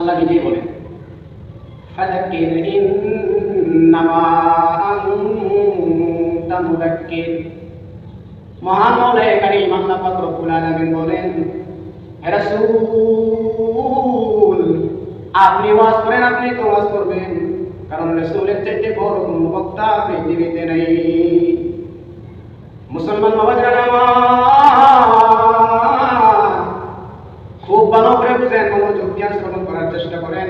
আল্লাহ নিজেই বলেন ফাযাক্কির ইন্নামা আনতা মুযাক্কির। মহান মাওলায়ে কারীম আল্লাহ পাক রব্বুল আলামিন বলেন, হে রাসূল আপনি ওয়াজ করেন, আপনি তো ওয়াজ করবেন, কারণ রাসূলের চাইতে বড় কোনো বক্তা পৃথিবীতে নেই। মুসলমান বাবাজান খুব ভালো করে বুঝেন, মনোযোগ দিয়ে শ্রবণ করার চেষ্টা করেন।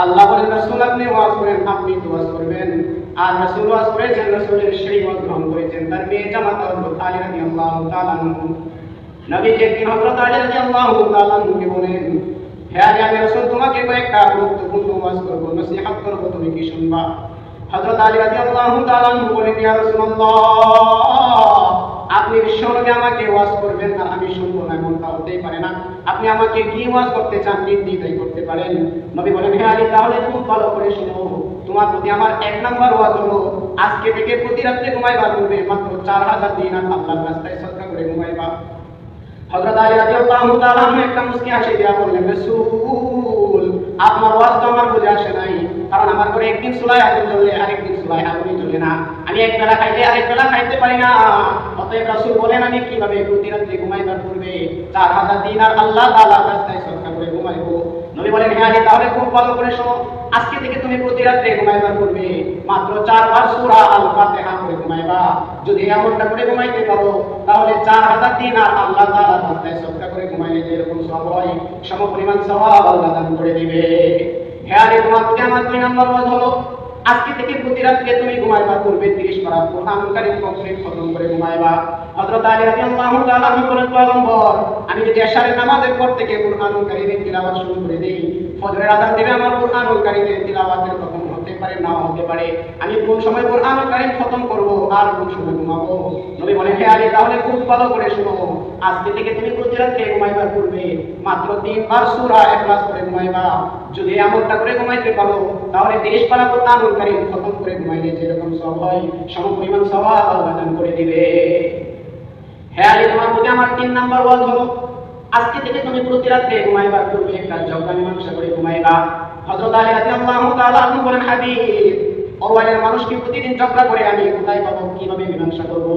আল্লাহ বলেন রাসূল আপনি ওয়াজ করেন, আপনি তো ওয়াজ করবেন। আর রাসূল ওয়াজ করেছেন, রাসূলের সেই ওয়াজ গ্রহণ করেছেন তার মেয়ে জামাতা হযরত আলী রাদিয়াল্লাহু তাআলা আনহু। নবী একদিন হযরত আলী রাদিয়াল্লাহু তাআলা আনহুকে বলেন, হে আলী আমি রাসূল তোমাকে কয়েকটা গুরুত্বপূর্ণ ওয়াজ করব, নসিহত করব, তুমি কি শুনবা? হযরত আলী রাদিয়াল্লাহু তাআলা আনহু বলেন, ইয়া রাসূলুল্লাহ আপনি বিশ্বনবী আমাকে ওয়াজ করবেন আর আমি শুনবো না, এমনটা হতেই পারে না। আপনি আমাকে কি ওয়াজ করতে চান নির্দ্বিধায় করতে পারেন। নবী বলেন, হে আলী তাহলে খুব ভালো করে শুনো, তোমার প্রতি আমার এক নাম্বার ওয়াজ হলো আজকে থেকে প্রতি রাতে ঘুমাইবা পূর্বে মাত্র 4000 দিনার আল্লাহর রাস্তায় সদকা করে ঘুমাইবা। হযরত আলী রাদিয়াল্লাহু তাআলা আনহু একটা মুস্কি হাসি দিয়া বললেন, রাসূল আপনার ওয়াজ তো আমার বুঝে আসে নাই, কারণ আমার ঘরে একদিন চুলায় আগুন জ্বলে আরেকদিন চুলায় আগুনই জ্বলে না, আমি এক বেলা খাইলে আরেক বেলা খাইতে পারি না। অতএব রাসূল বলেন আমি কিভাবে প্রতি রাতে ঘুমাইবার পূর্বে 4000 দিনার আল্লাহ তাআলার রাস্তায় সদকা করে ঘুমাইবো। নবী বলেন, হে আলী তাহলে খুব ভালো করে শোনো, আজকে থেকে তুমি প্রতি রাতে ঘুমাইবার পূর্বে মাত্র 4 বার সূরা আল ফাতিহা করে ঘুমাইবা। যদি এমনটা করে ঘুমাইতে পারো তাহলে 4000 দিনার আল্লাহ তাআলার রাস্তায় সদকা করে ঘুমাইলে যেরকম সওয়াব হয় সমপরিমাণ সওয়াব আল্লাহ দান করে দিবে। হে আলী তোমার প্রতি আমার 2 নম্বর ওয়াজ হলো আজকে থেকে প্রতি রাতে তুমি ঘুমাইবার পূর্বে 30 পারা কোরআনুল কারীম কমপ্লিট খতম করে ঘুমাইবা। হযরত আলী রাদিয়াল্লাহু তাআলা আনহু বলেন, পয়গম্বর আমি যদি এশারের নামাজের পর থেকে কোরআনুল কারীমের তিলাওয়াত শুরু করে দেই, ফজরের আযান দিবে আমার কোরআনুল কারীমের তিলাওয়াতের খতম হতে পারে নাও হতে পারে, আমি কোন সময় কোরআনুল কারীম খতম করব আর কোন সময় ঘুমাবো। নবী বলেন, হে আলী তাহলে খুব ভালো করে শুনো, আজকে থেকে তুমি প্রতি রাতে ঘুমাইবার পূর্বে মাত্র 3 বার সূরা ইখলাস করে ঘুমাইবা। যদি এমনটা করে ঘুমাইতে পারো তাহলে 30 পারা কোরআনুল কারীম খতম করে ঘুমাইলে যেরকম সওয়াব হয় সমপরিমাণ সওয়াব আল্লাহ দান করে দিবে। হে আলী তোমার প্রতি আমার 3 নাম্বার ওয়াজ হলো আজকে থেকে তুমি প্রতি রাতে ঘুমাইবার পূর্বে একটা জগরানি মাংস করে ঘুমাইবা। হযরত আলী রাদিয়াল্লাহু তাআলা আনহু বলেন, হাবিব অরওয়ালের মানুষ কি প্রতিদিন ঝগড়া করে, আমি কোথায় পাবো, কিভাবে মীমাংসা করব?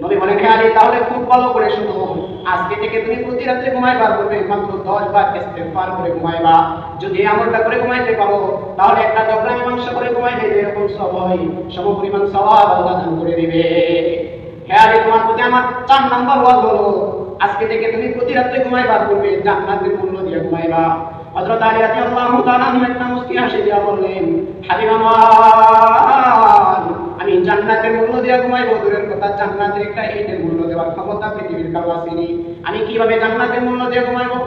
নবী বলেন, হে আলী তাহলে খুব ভালো করে শুনো, আজকে থেকে তুমি প্রতি রাতে ঘুমাইবার পূর্বে মাত্র 10 বার ইস্তেগফার করে ঘুমাইবা। যদি এমনটা করে ঘুমাইতে পারো তাহলে একটা ঝগড়া মীমাংসা করে ঘুমাইলে যেরকম সওয়াব হয় সমপরিমাণ সওয়াব আল্লাহ দান করে দিবে। হে আলী তোমার প্রতি আমার 4 নাম্বার ওয়াজ হলো আজকে থেকে তুমি প্রতি রাতে ঘুমাইবার পূর্বে জান্নাতের মূল্য দিয়ে ঘুমাইবা। হযরত আলী রাদিয়াল্লাহু তাআলা আনহু একটা মুস্কি হাসি দিয়া বললেন, হাবিব আমার আমি জান্নাতের মূল্য দিয়ে ঘুমাইবো দূরের কথা, জান্নাতের একটা ইটের মূল্য দেওয়ার ক্ষমতা পৃথিবীর কারো আসেনি, আমি কিভাবে জান্নাতের মূল্য দিয়ে ঘুমাইবো?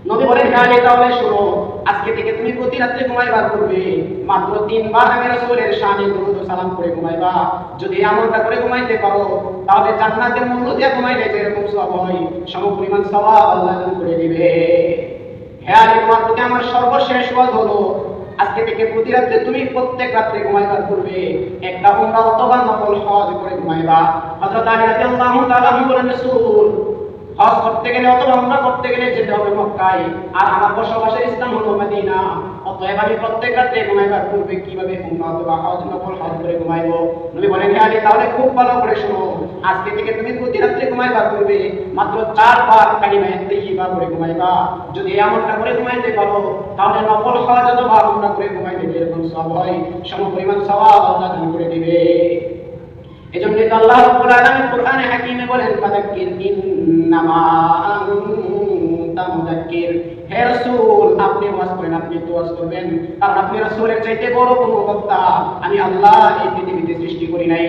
নবী বলেন, হে আলী তাহলে শোনো, আজকে থেকে তুমি প্রতি রাতে ঘুমাইবার পূর্বে মাত্র 3 বার আমি রাসূলের শানে দরুদ ও সালাম করে ঘুমাইবা। যদি এমনটা করে ঘুমাইতে পারো তাহলে জান্নাতের মূল্য দিয়ে ঘুমাইলে যেরকম সওয়াব হয় সমপরিমাণ সওয়াব আল্লাহ দান করে দিবে। হে আলী তোমার প্রতি আমার সর্বশেষ ওয়াজ হলো আজকে থেকে প্রতি রাতে তুমি প্রত্যেক রাতে ঘুমাইবার পূর্বে একটা উমরা অথবা নফল হজ করে ঘুমাইবা। হযরত আলী রাদিয়াল্লাহু তাআলা বলেন, রাসূল হজ করতে গেলে অথবা উমরা করতে গেলে যেতে হবে মক্কায়, আর আমার বসবাসের স্থান হলো মদিনা। অতএব আমি প্রত্যেক রাতে ঘুমাইবার পূর্বে কিভাবে উমরা অথবা হজ নফল হজ করে ঘুমাইবো? নবী বলেন, হে আলী তাহলে খুব ভালো করে শোনো, আজকে থেকে তুমি প্রতি রাতে ঘুমাইবার পূর্বে মাত্র 4 বার কালিমা তাইয়্যিবা করে ঘুমাইবা। যদি এমনটা করে ঘুমাইতে পারো তাহলে নফল হজ অথবা উমরা করে ঘুমাইলে যেরকম সওয়াব হয় সমপরিমাণ সওয়াব আল্লাহ দান করে দিবে। এজন্য আল্লাহ রাব্বুল আলামিন কোরআনে হাকিমে বলেন, ফাযাক্কির ইন্নামা আনতা মুযাক্কির। হে রাসূল আপনি ওয়াজ করেন, আপনি তো ওয়াজ করবেন, কারণ আপনি রাসূলের চাইতে বড় কোনো বক্তা আমি আল্লাহ এই পৃথিবীতে সৃষ্টি করি নাই।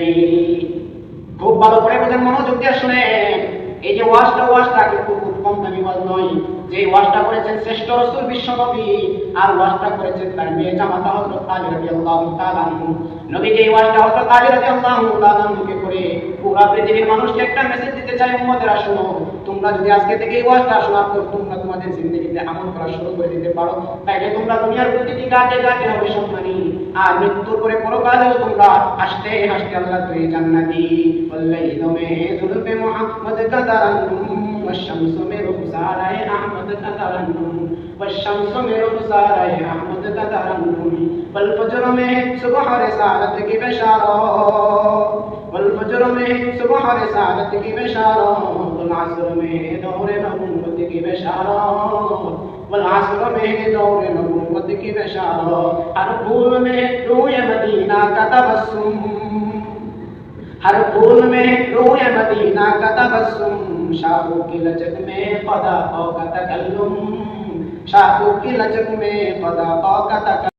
খুব ভালো করে বুঝেন, মনোযোগ দিয়ে শুনেন, এই যে ওয়াজটা কিন্তু খুব কম দামি ওয়াজ নয়। যে ওয়াজটা করেছেন শ্রেষ্ঠ রাসূল বিশ্ব নবী, আর ওয়াজটা করেছেন তার মেয়ে জামাতা হযরত আলী রাদিয়াল্লাহু তাআলা আনহু। নবী যে ওয়াজটা হযরত আলী রাদিয়াল্লাহু তাআলা আনহুকে করে পুরো পৃথিবীর মানুষকে একটা মেসেজ দিতে চাই, উম্মতেরা শুনো, তোমরা যদি আজকে থেকে এই ওয়াজটা শোনার পর তোমরা তোমাদের জিন্দেগিতে আমল করা শুরু করে দিতে পারো, তাইলে তোমরা দুনিয়ার প্রতিটি গাতে গাতে হবে সম্মানী, আর মৃত্যুর পরে পরকালেও তোমরা হাসতে হাসতে আল্লাহ তুই জান্নাতি। ওয়াল্লাইলু মে যুলফে মুহাম্মদ কাদারান والشمس من رخسارة أحمد كثرا والشمس में रुखसार अहमद का तरन्नुम والفجر में सुबह रिसालत की बशारत والفجر में सुबह रिसालत की बशारत والعصر में दौर नबूवत की बशारत والعصر में दौर नबूवत की बशारत हर फूल में रूए मदीना का तबस्सुम हर फूल में रूए मदीना का तबस्सुम शाखों की लचक में फ़दा का तकल्लुम शाखों की लचक में फ़दा का तकल्लुम